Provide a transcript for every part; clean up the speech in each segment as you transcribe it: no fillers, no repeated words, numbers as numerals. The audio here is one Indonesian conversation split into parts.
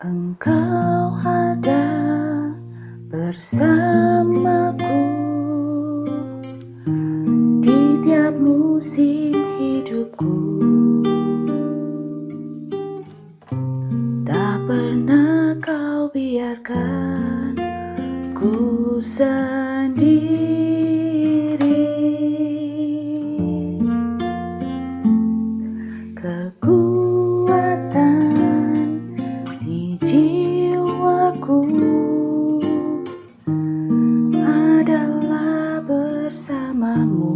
Engkau ada bersamaku di tiap musim hidupku. Tak pernah kau biarkan ku sendiri. Kekuatan di jiwaku adalah bersamamu.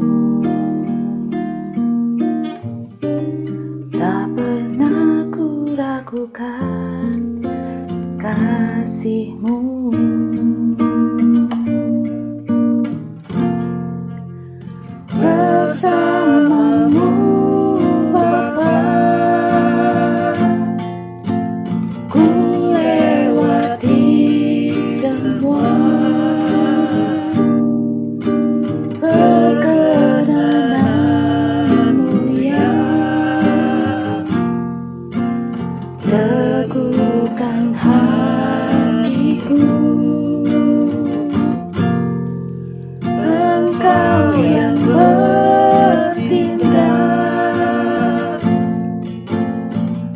Tak pernah ku ragukan kasih-Mu. Bersamamu Bapa, ku lewati semua perkenanan-Mu yang teguhkan hatiku. Engkau yang bertindak,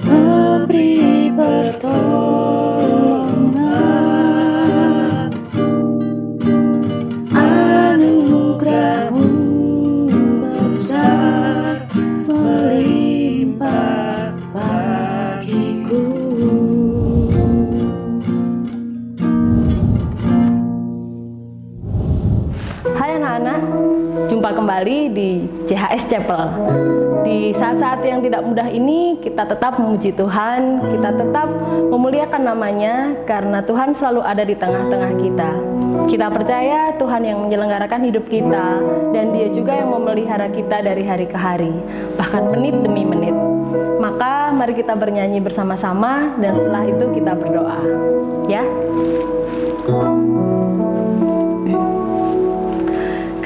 memberi pertolongan, anugerah-Mu besar melimpah bagiku. Hai anak-anak, jumpa kembali di CHS Chapel. Di saat-saat yang tidak mudah ini, kita tetap memuji Tuhan, kita tetap memuliakan namanya, karena Tuhan selalu ada di tengah-tengah kita. Kita percaya Tuhan yang menyelenggarakan hidup kita, dan Dia juga yang memelihara kita dari hari ke hari, bahkan menit demi menit. Maka mari kita bernyanyi bersama-sama, dan setelah itu kita berdoa. Ya.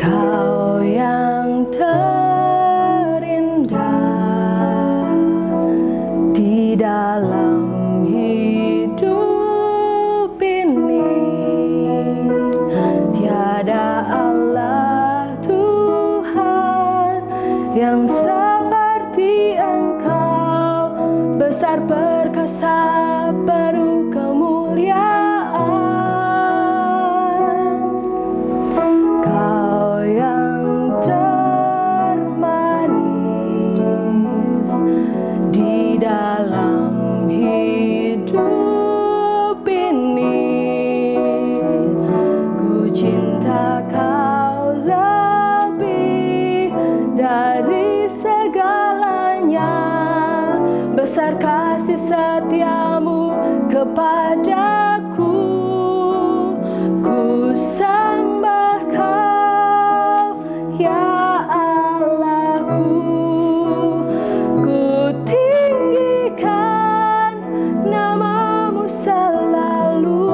Kau yang terindah di dalam hidup ini, tiada Allah Tuhan yang seperti Engkau, besar perkasa penuh kemuliaan. Besar kasih setiamu kepadaku, ku sembah Kau ya Allahku, ku tinggikan nama-Mu selalu,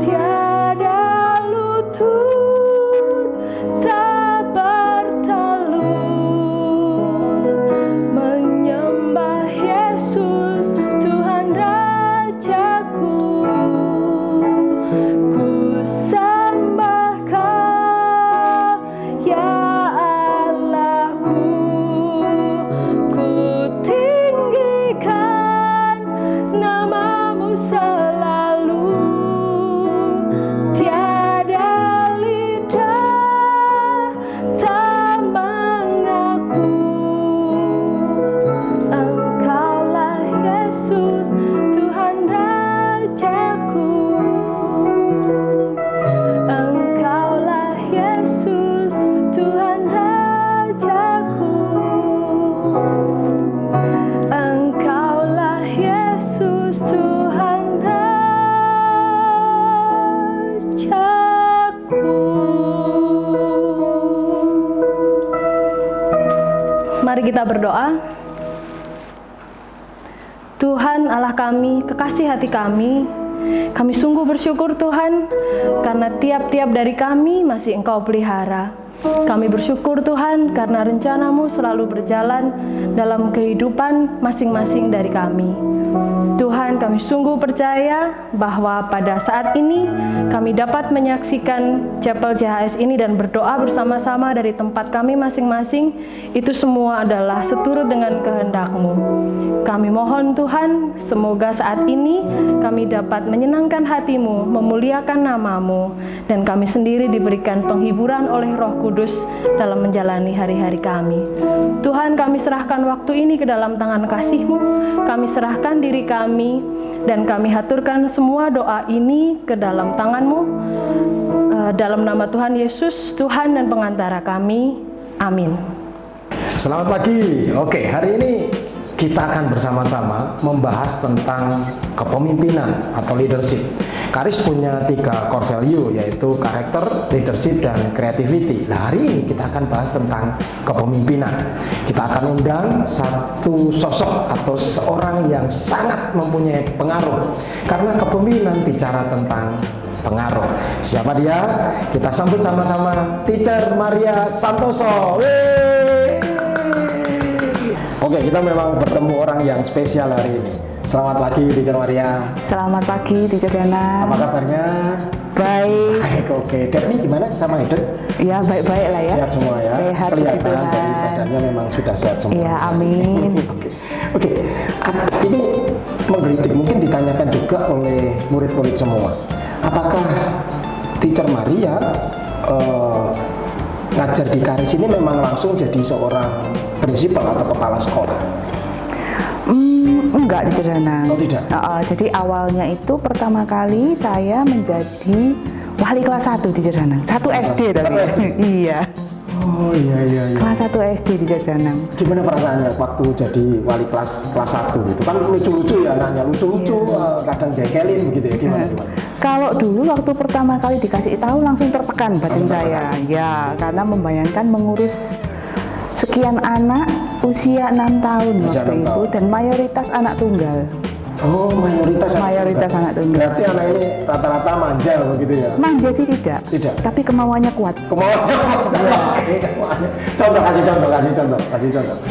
tiada lutut tak bertelut. Yesus Tuhan Rajaku, ku sembah Kau ya Allahku, ku tinggikan nama-Mu selalu, tiada lidah tak mengaku. Yesus Tuhan Rajaku, Engkaulah Yesus Tuhan Rajaku, Engkaulah Yesus Tuhan Rajaku. Mari kita berdoa. Tuhan Allah kami, kekasih hati kami sungguh bersyukur Tuhan, karena tiap-tiap dari kami masih Engkau pelihara. Kami bersyukur Tuhan karena rencana-Mu selalu berjalan dalam kehidupan masing-masing dari kami. Tuhan, kami kami sungguh percaya bahwa pada saat ini kami dapat menyaksikan Chapel JHS ini dan berdoa bersama-sama dari tempat kami masing-masing. Itu semua adalah seturut dengan kehendak-Mu. Kami mohon Tuhan, semoga saat ini kami dapat menyenangkan hati-Mu, memuliakan nama-Mu, dan kami sendiri diberikan penghiburan oleh Roh Kudus dalam menjalani hari-hari kami. Tuhan, kami serahkan waktu ini ke dalam tangan kasih-Mu, kami serahkan diri kami, dan kami haturkan semua doa ini ke dalam tangan-Mu, dalam nama Tuhan Yesus, Tuhan dan pengantara kami. Amin. Selamat pagi. Oke, hari ini kita akan bersama-sama membahas tentang kepemimpinan atau leadership. Karis punya 3 core value, yaitu karakter, leadership, dan creativity. Nah, hari ini kita akan bahas tentang kepemimpinan. Kita akan undang satu sosok atau seseorang yang sangat mempunyai pengaruh, karena kepemimpinan bicara tentang pengaruh. Siapa dia? Kita sambut sama-sama Teacher Maria Santoso. Oke, kita memang bertemu orang yang spesial hari ini. Selamat pagi, Teacher Maria. Selamat pagi, Teacher Dana. Apa kabarnya? Baik. Baik, oke. Dek nih gimana sama Eden? Ya, baik-baik lah ya. Sehat semua ya? Sehat, kelihatan puji Tuhan. dari badannya memang sudah sehat semua. Iya, amin. Oke. Ini menggelitik, mungkin ditanyakan juga oleh murid-murid semua. Apakah Teacher Maria ngajar di Karis ini memang langsung jadi seorang prinsipal atau kepala sekolah? Enggak, Teacher Dana. Oh, tidak? Jadi awalnya itu pertama kali saya menjadi wali kelas 1, Teacher Dana. 1 SD tapi. 1 SD? Iya. Oh iya. Kelas 1 SD, Teacher Dana. Gimana perasaannya waktu jadi wali kelas 1 gitu? Kan lucu-lucu ya anaknya, lucu-lucu, kadang jengkelin begitu ya, gimana? Kalau dulu waktu pertama kali dikasih tahu langsung tertekan batin saya. Ya, karena membayangkan mengurus sekian anak usia 6 tahun waktu itu, dan mayoritas anak tunggal. Oh, mayoritas anak tunggal. Berarti anak ini rata-rata manja begitu ya? Manja sih tidak. Tapi kemauannya kuat. Contoh, kasih contoh.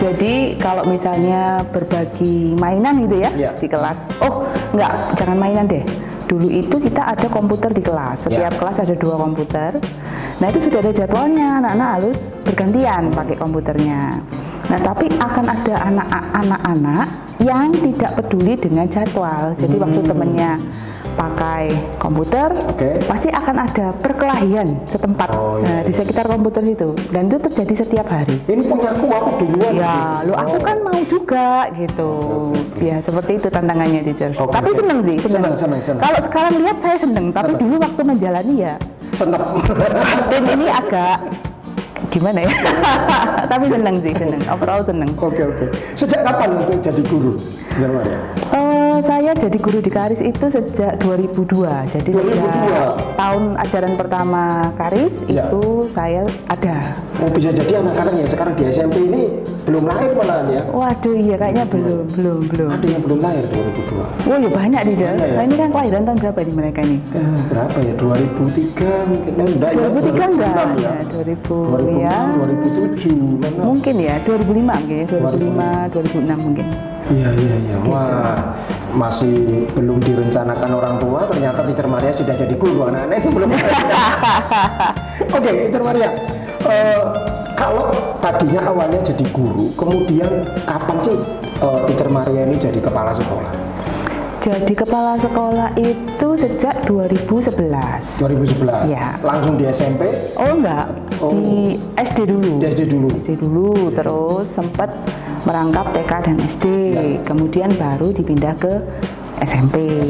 Jadi kalau misalnya berbagi mainan gitu ya, di kelas. Oh, enggak, jangan mainan deh. Dulu itu kita ada komputer di kelas. Setiap kelas ada 2 komputer. Nah, itu sudah ada jadwalnya. Anak-anak harus bergantian pakai komputernya. Nah, tapi akan ada anak-anak yang tidak peduli dengan jadwal. Jadi waktu temennya pakai komputer, pasti akan ada perkelahian setempat di sekitar komputer situ, dan itu terjadi setiap hari. Ini punya aku duluan. Ya, aku kan mau juga gitu. Ya, seperti itu tantangannya, Teacher. Tapi seneng sih, seneng. Kalau sekarang lihat saya seneng, tapi dulu waktu menjalani ya seneng. Tim ini agak gimana ya? Tapi seneng sih, overall seneng. Oke. Sejak kapan untuk jadi guru, Teacher ya? Saya jadi guru di Karis itu sejak 2002. Jadi 2002. sejak tahun ajaran pertama Karis itu saya ada. Oh, bisa jadi anak-anak yang sekarang di SMP ini belum lahir malahan ya? Waduh, iya kayaknya belum. Ada yang belum lahir 2002. Oh ya, banyak nih, Jal. Ya? Nah, ini kan kelahiran tahun berapa nih mereka nih? Berapa ya? 2003 mungkin? Enggak 2003 enggak? Ya? 2000 ya. 2007 mana? Mungkin ya, 2005 mungkin ya, 2006 mungkin. Iya. Wah, masih belum direncanakan orang tua, ternyata Teacher Maria sudah jadi guru. Anak-anak itu belum. Oke, Teacher Maria, kalau tadinya awalnya jadi guru, kemudian kapan sih Teacher Maria ini jadi kepala sekolah? Jadi kepala sekolah itu sejak 2011. 2011? Ya. Langsung di SMP? Oh enggak, di SD dulu. Di SD dulu? SD dulu, terus sempat merangkap TK dan SD, kemudian baru dipindah ke SMP.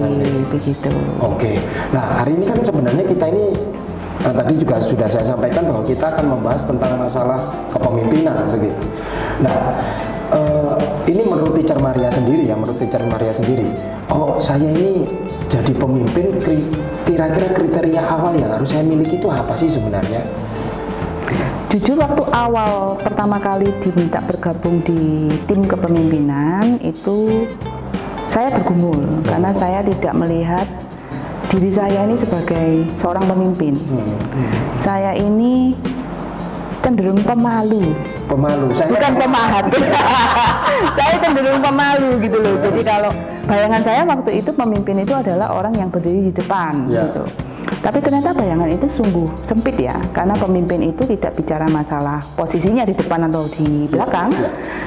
Begitu. Oke, nah hari ini kan sebenarnya kita ini tadi juga sudah saya sampaikan bahwa kita akan membahas tentang masalah kepemimpinan begitu. Nah, ini menurut Teacher Maria sendiri ya, oh saya ini jadi pemimpin, kira-kira kriteria awal yang harus saya miliki itu apa sih sebenarnya? Jujur waktu awal pertama kali diminta bergabung di tim kepemimpinan itu saya bergumul karena saya tidak melihat diri saya ini sebagai seorang pemimpin. Saya ini cenderung pemalu. Bukan pemahat. Saya cenderung pemalu gitu loh. Jadi kalau bayangan saya waktu itu pemimpin itu adalah orang yang berdiri di depan gitu. Tapi ternyata bayangan itu sungguh sempit ya, karena pemimpin itu tidak bicara masalah posisinya di depan atau di belakang,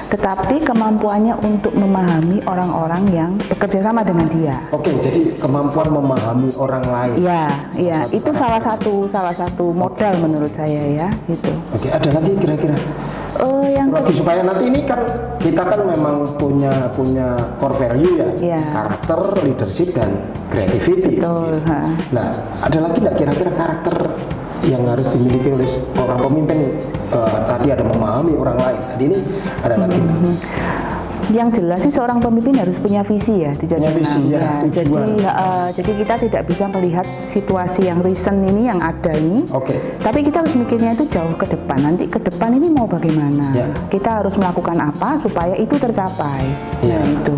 tetapi kemampuannya untuk memahami orang-orang yang bekerja sama dengan dia. Oke, jadi kemampuan memahami orang lain. Iya, itu salah satu modal menurut saya ya, gitu. Oke, ada lagi kira-kira? Supaya nanti ini kan kita kan memang punya core value ya, karakter, leadership dan creativity. Betul. Gitu. Nah, ada lagi nggak kira-kira karakter yang harus dimiliki oleh orang pemimpin? Tadi ada memahami orang lain. Jadi ini ada lagi. Yang jelas sih seorang pemimpin harus punya visi ya di jalan. Jadi kita tidak bisa melihat situasi yang recent ini yang ada ini. Tapi kita harus mikirnya itu jauh ke depan. Nanti ke depan ini mau bagaimana? Kita harus melakukan apa supaya itu tercapai. Itu.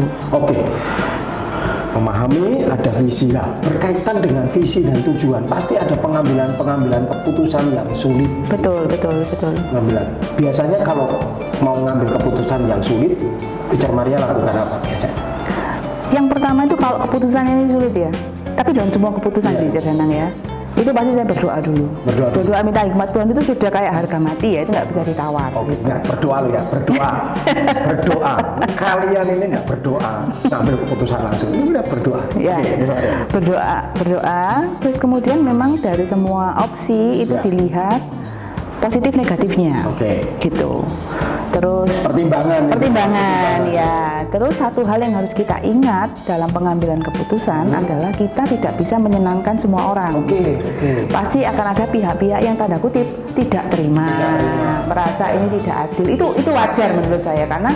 Memahami, ada visi lah. Berkaitan dengan visi dan tujuan, pasti ada pengambilan keputusan yang sulit. Betul. Biasanya kalau mau ngambil keputusan yang sulit, Teacher Maria lakukan apa biasanya? Yang pertama itu kalau keputusan ini sulit ya, tapi dalam semua keputusan Teacher Danang ya, itu pasti saya berdoa dulu. Berdoa minta hikmat Tuhan itu sudah kayak harga mati ya, itu nggak bisa ditawar. Gitu. Nah, berdoa lo ya, berdoa. Kalian ini nggak berdoa, ngambil keputusan langsung, ini udah berdoa. Berdoa. Terus kemudian memang dari semua opsi itu dilihat positif negatifnya. Gitu. Terus pertimbangan ya. Terus satu hal yang harus kita ingat dalam pengambilan keputusan adalah kita tidak bisa menyenangkan semua orang. Pasti akan ada pihak-pihak yang tanda kutip tidak terima, merasa ini tidak adil. Itu wajar menurut saya, karena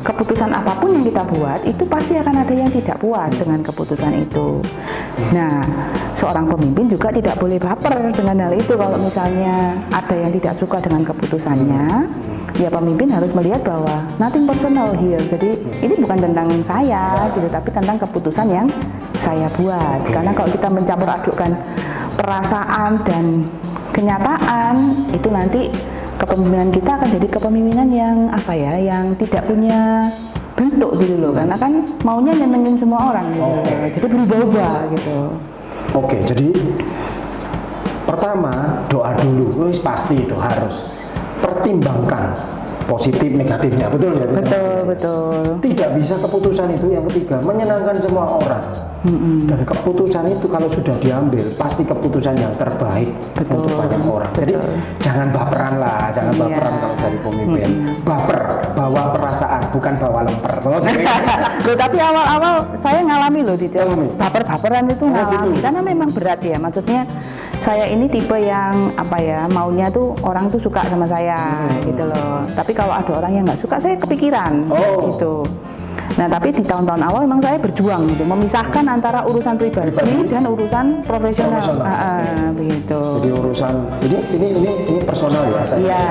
keputusan apapun yang kita buat itu pasti akan ada yang tidak puas dengan keputusan itu. Nah, seorang pemimpin juga tidak boleh baper dengan hal itu. Kalau misalnya ada yang tidak suka dengan keputusannya, ya pemimpin harus melihat bahwa nothing personal here. Jadi ini bukan tentang saya gitu, tapi tentang keputusan yang saya buat. Karena kalau kita mencampur adukkan perasaan dan kenyataan, itu nanti kepemimpinan kita akan jadi kepemimpinan yang yang tidak punya bentuk gitu loh, karena kan maunya nyenengin semua orang gitu. Jadi berubah-ubah gitu. Jadi pertama doa dulu, pasti itu harus pertimbangkan positif negatifnya, betul ya? Betul. Tidak bisa keputusan itu yang ketiga menyenangkan semua orang. Dan keputusan itu kalau sudah diambil pasti keputusan yang terbaik untuk banyak orang. Jadi jangan baperan lah, kalau jadi pemimpin. Baper, bawa perasaan, bukan bawa lemper. Tapi awal-awal saya ngalami loh, baper-baperan itu ngalami, karena memang berat ya. Maksudnya saya ini tipe yang maunya tuh orang tuh suka sama saya gitu loh. Tapi kalau ada orang yang nggak suka, saya kepikiran gitu. Nah, tapi di tahun-tahun awal memang saya berjuang gitu, memisahkan antara urusan pribadi dan urusan profesional. Begitu. Jadi urusan ini personal ya saya.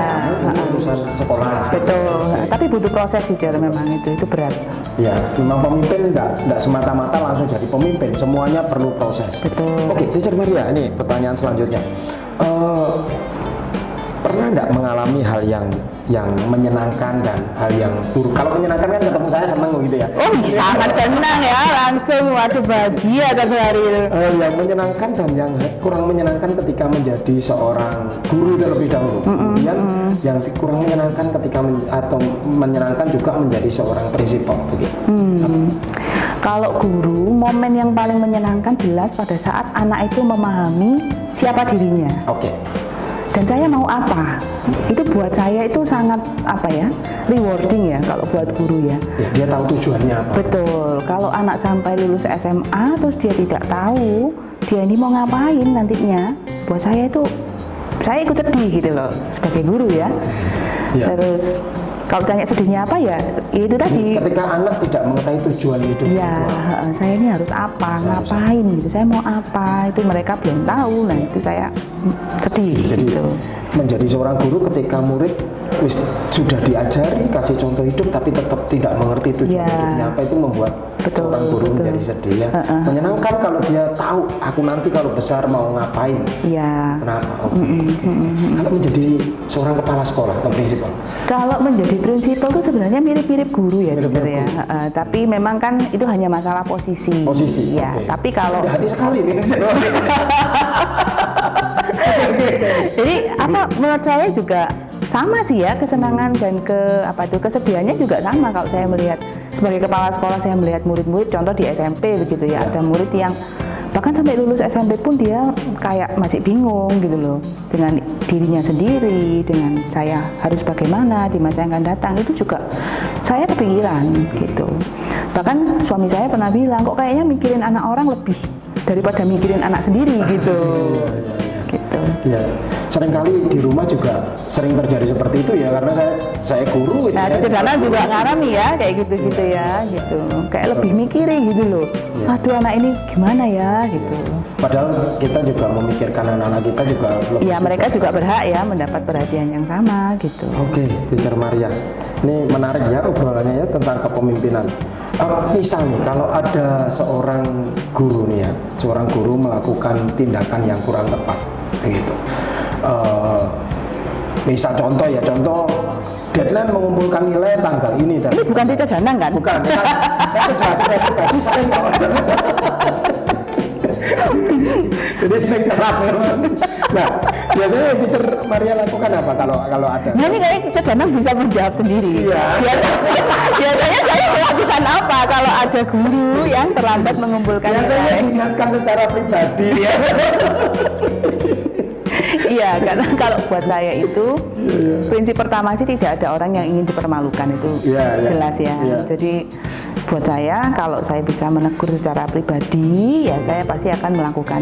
Urusan sekolah. Betul. Tapi butuh proses sih, memang itu berat. Ya, memang pemimpin enggak semata-mata langsung jadi pemimpin, semuanya perlu proses. Betul. Teacher Maria, ini pertanyaan selanjutnya. Pernah enggak mengalami hal yang menyenangkan dan hal yang buruk? Kalau menyenangkan kan ketemu saya seneng gitu ya. Sangat senang ya, langsung bahagia satu hari itu. Yang menyenangkan dan yang kurang menyenangkan ketika menjadi seorang guru terlebih dahulu. Kemudian yang kurang menyenangkan ketika atau menyenangkan juga menjadi seorang prinsipal begitu. Kalau guru, momen yang paling menyenangkan jelas pada saat anak itu memahami siapa dirinya. Dan saya mau apa, itu buat saya itu sangat rewarding ya kalau buat guru ya. Dia tahu tujuannya apa. Betul, kalau anak sampai lulus SMA terus dia tidak tahu dia ini mau ngapain nantinya, buat saya itu, saya ikut sedih gitu loh sebagai guru ya. Terus kalau tanya sedihnya apa ya itu tadi. Ketika anak tidak mengetahui tujuan hidup. Saya ini harus apa, ngapain gitu, saya mau apa, itu mereka belum tahu. Nah itu saya sedih. Jadi menjadi seorang guru ketika murid sudah diajari, kasih contoh hidup tapi tetap tidak mengerti tujuan hidupnya apa, itu membuat betul, seorang guru betul. menjadi sedih ya. Menyenangkan kalau dia tahu aku nanti kalau besar mau ngapain. Iya. Kenapa? Kalau menjadi seorang kepala sekolah atau prinsipal. Kalau menjadi prinsipal itu sebenarnya mirip-mirip guru ya, teacher ya. Mirip-mirip Tapi memang kan itu hanya masalah posisi. Posisi. Ya, oke. tapi kalau Hati sekali nih. jadi apa menurut saya juga sama sih ya, kesenangan dan kesedihannya juga sama. Kalau saya melihat sebagai kepala sekolah, saya melihat murid-murid, contoh di SMP begitu ya, ada murid yang bahkan sampai lulus SMP pun dia kayak masih bingung gitu loh dengan dirinya sendiri, dengan saya harus bagaimana di masa yang akan datang. Itu juga saya kepikiran gitu. Bahkan suami saya pernah bilang, kok kayaknya mikirin anak orang lebih daripada mikirin anak sendiri gitu. Gitu. Ya, seringkali di rumah juga sering terjadi seperti itu ya, karena saya guru. Nah, di Cerdana juga ngalami ya kayak gitu-gitu ya, gitu. Kayak lebih mikirin gitu loh. Aduh, anak ini gimana ya gitu. Padahal kita juga memikirkan anak-anak kita juga. Iya, mereka juga berhak ya mendapat perhatian yang sama gitu. Oke, Teacher Maria, ini menarik ya obrolannya ya tentang kepemimpinan. Misal nih, kalau ada seorang guru nih ya, seorang guru melakukan tindakan yang kurang tepat, begitu. Misal contoh deadline mengumpulkan nilai tanggal ini dan Ini bukan Teacher Danang kan? bukan, saya sudah bisa jadi sering telat memang. Nah, biasanya Teacher Maria lakukan apa kalau ada? Nah, ini kayaknya Teacher Danang bisa menjawab sendiri. Iya. Biasanya saya melakukan apa kalau ada guru yang terlambat mengumpulkan Biasanya nilai? diingatkan secara pribadi ya. Iya, karena kalau buat saya itu prinsip pertama sih tidak ada orang yang ingin dipermalukan, itu jelas ya. Jadi buat saya kalau saya bisa menegur secara pribadi ya saya pasti akan melakukan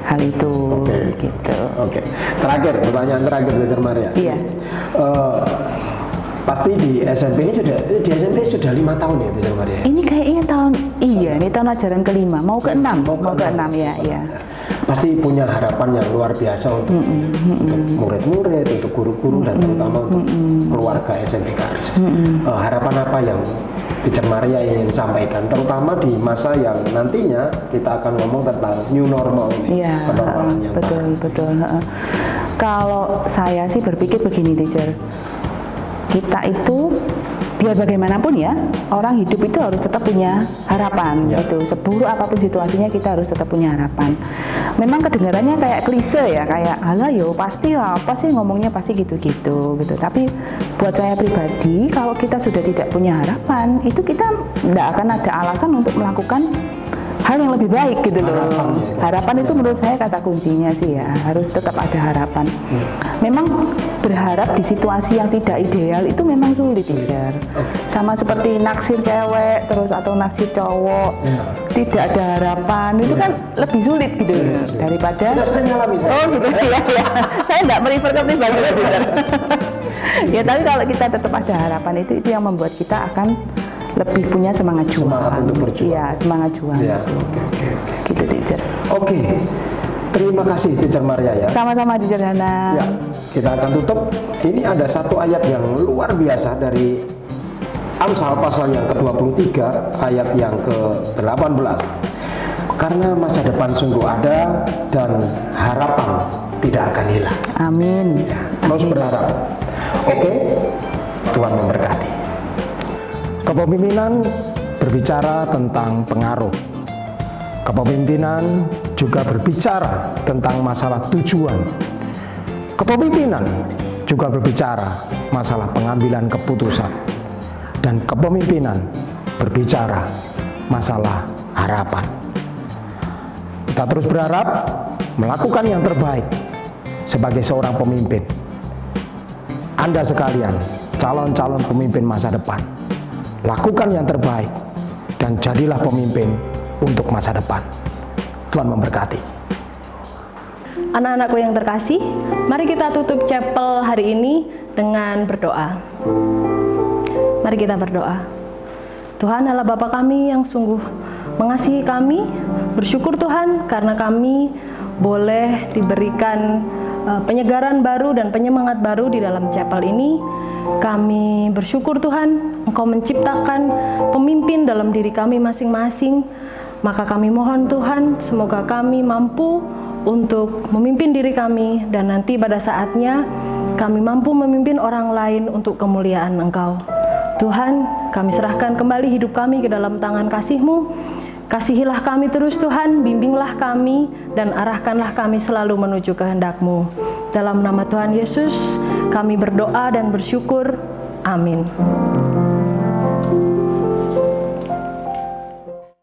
hal itu. Gitu. Oke. Terakhir, pertanyaan terakhir Teacher Maria. Iya. Pasti di SMP ini sudah 5 tahun ya Teacher Maria. Ini kayaknya ini tahun ajaran ke-5, mau ke-6 ya. Pasti punya harapan yang luar biasa untuk murid-murid, untuk guru-guru dan terutama untuk keluarga SMP Karis. Harapan apa yang Teacher Maria ingin sampaikan, terutama di masa yang nantinya kita akan ngomong tentang new normal ini, kenormalan yang betul. Kalau saya sih berpikir begini, Teacher, kita itu biar bagaimanapun ya, orang hidup itu harus tetap punya harapan. Gitu. Seburuk apapun situasinya kita harus tetap punya harapan. Memang kedengarannya kayak klise ya, kayak alah yo pastilah, apa sih ngomongnya pasti gitu-gitu gitu. Tapi buat saya pribadi, kalau kita sudah tidak punya harapan, itu kita tidak akan ada alasan untuk melakukan hal yang lebih baik gitu loh. Harapan itu menurut saya kata kuncinya sih ya, harus tetap ada harapan. Memang berharap di situasi yang tidak ideal itu memang sulit, Teacher. Sama seperti naksir cewek terus atau naksir cowok, tidak ada harapan itu kan lebih sulit gitu daripada. Sudah sering alami saya. Oh gitu ya. Saya tidak merefer ke pribadi, Teacher. Ya tapi kalau kita tetap ada harapan itu yang membuat kita akan lebih punya semangat juang. Semangat untuk berjuang. Iya, semangat juang. Ya, oke. Gitu, Teacher. Oke. Terima kasih Teacher Maria ya. Sama-sama, Teacher Danang. Ya, kita akan tutup. Ini ada satu ayat yang luar biasa dari Amsal pasal yang ke-23 ayat yang ke-18. Karena masa depan sungguh ada dan harapan tidak akan hilang. Amin. Ya, terus berharap. Oke. Tuhan memberkati. Kepemimpinan berbicara tentang pengaruh. Kepemimpinan juga berbicara tentang masalah tujuan. Kepemimpinan juga berbicara masalah pengambilan keputusan. Dan kepemimpinan berbicara masalah harapan. Kita terus berharap melakukan yang terbaik sebagai seorang pemimpin. Anda sekalian, calon-calon pemimpin masa depan. Lakukan yang terbaik dan jadilah pemimpin untuk masa depan. Tuhan memberkati. Anak-anakku yang terkasih, mari kita tutup chapel hari ini dengan berdoa. Mari kita berdoa. Tuhan Allah Bapa kami yang sungguh mengasihi kami, bersyukur Tuhan karena kami boleh diberikan penyegaran baru dan penyemangat baru di dalam chapel ini. Kami bersyukur Tuhan, Engkau menciptakan pemimpin dalam diri kami masing-masing. Maka kami mohon Tuhan, semoga kami mampu untuk memimpin diri kami, dan nanti pada saatnya kami mampu memimpin orang lain untuk kemuliaan Engkau. Tuhan, kami serahkan kembali hidup kami ke dalam tangan kasih-Mu. Kasihilah kami terus Tuhan, bimbinglah kami, dan arahkanlah kami selalu menuju kehendak-Mu. Dalam nama Tuhan Yesus, kami berdoa dan bersyukur. Amin.